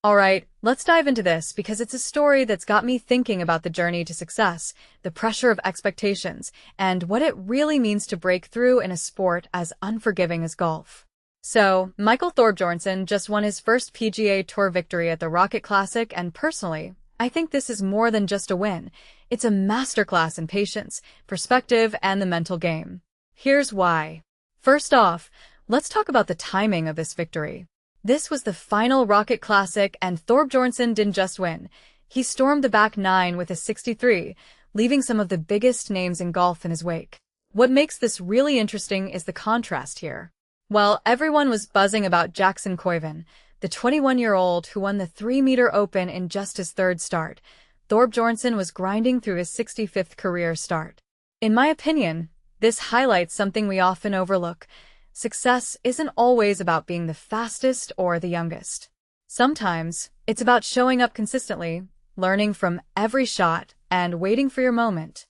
Alright, let's dive into this because it's a story that's got me thinking about the journey to success, the pressure of expectations, and what it really means to break through in a sport as unforgiving as golf. So, Michael Thorbjornsen just won his first PGA Tour victory at the Rocket Classic, and personally, I think this is more than just a win. It's a masterclass in patience, perspective, and the mental game. Here's why. First off, let's talk about the timing of this victory. This was the final Rocket Classic, and Thorbjornsen didn't just win. He stormed the back nine with a 63, leaving some of the biggest names in golf in his wake. What makes this really interesting is the contrast here. While everyone was buzzing about Jackson Koivun, the 21-year-old who won the 3-meter Open in just his third start, Thorbjornsen was grinding through his 65th career start. In my opinion, this highlights something we often overlook. Success isn't always about being the fastest or the youngest. Sometimes, it's about showing up consistently, learning from every shot, and waiting for your moment.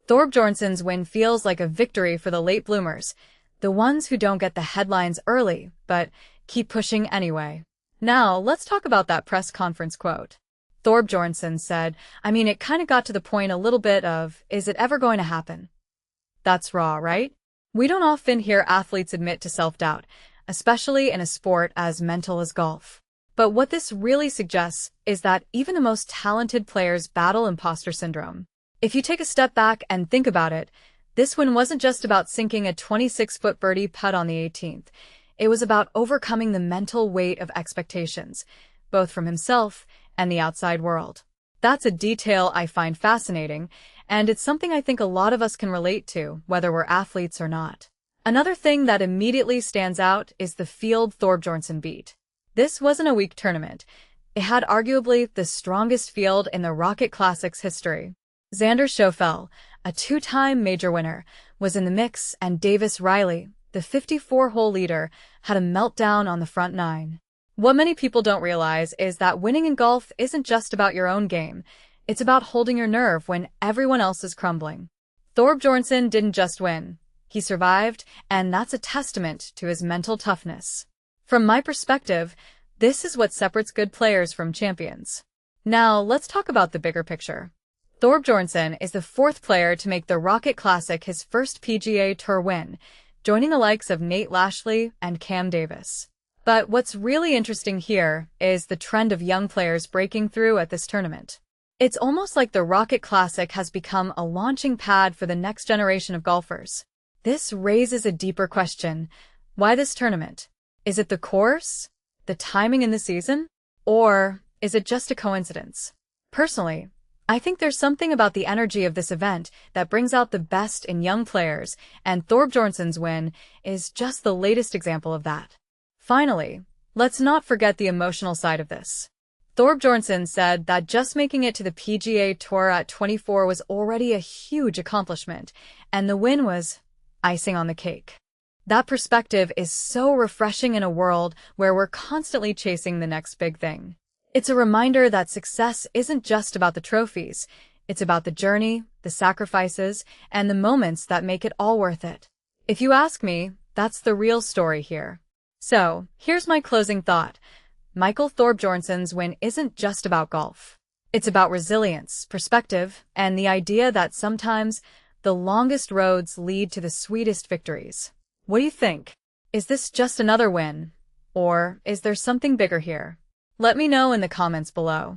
Thorbjornsen's win feels like a victory for the late bloomers, the ones who don't get the headlines early, but keep pushing anyway. Now, let's talk about that press conference quote. Thorbjornsen said, it kinda got to the point a little bit of, is it ever going to happen? That's raw, right? We don't often hear athletes admit to self-doubt, especially in a sport as mental as golf. But what this really suggests is that even the most talented players battle imposter syndrome. If you take a step back and think about it, this win wasn't just about sinking a 26-foot birdie putt on the 18th. It was about overcoming the mental weight of expectations, both from himself and the outside world. That's a detail I find fascinating, and it's something I think a lot of us can relate to, whether we're athletes or not. Another thing that immediately stands out is the field Thorbjornsen beat. This wasn't a weak tournament. It had arguably the strongest field in the Rocket Classic's history. Xander Schauffele, a two-time major winner, was in the mix, and Davis Riley, the 54-hole leader, had a meltdown on the front nine. What many people don't realize is that winning in golf isn't just about your own game. It's about holding your nerve when everyone else is crumbling. Thorbjornsen didn't just win. He survived, and that's a testament to his mental toughness. From my perspective, this is what separates good players from champions. Now, let's talk about the bigger picture. Thorbjornsen is the fourth player to make the Rocket Classic his first PGA Tour win, joining the likes of Nate Lashley and Cam Davis. But what's really interesting here is the trend of young players breaking through at this tournament. It's almost like the Rocket Classic has become a launching pad for the next generation of golfers. This raises a deeper question. Why this tournament? Is it the course? The timing in the season? Or is it just a coincidence? Personally, I think there's something about the energy of this event that brings out the best in young players, and Thorbjornsen's win is just the latest example of that. Finally, let's not forget the emotional side of this. Thorbjornsen said that just making it to the PGA Tour at 24 was already a huge accomplishment, and the win was icing on the cake. That perspective is so refreshing in a world where we're constantly chasing the next big thing. It's a reminder that success isn't just about the trophies. It's about the journey, the sacrifices, and the moments that make it all worth it. If you ask me, that's the real story here. So, here's my closing thought. Michael Thorbjornsen's win isn't just about golf. It's about resilience, perspective, and the idea that sometimes the longest roads lead to the sweetest victories. What do you think? Is this just another win? Or is there something bigger here? Let me know in the comments below.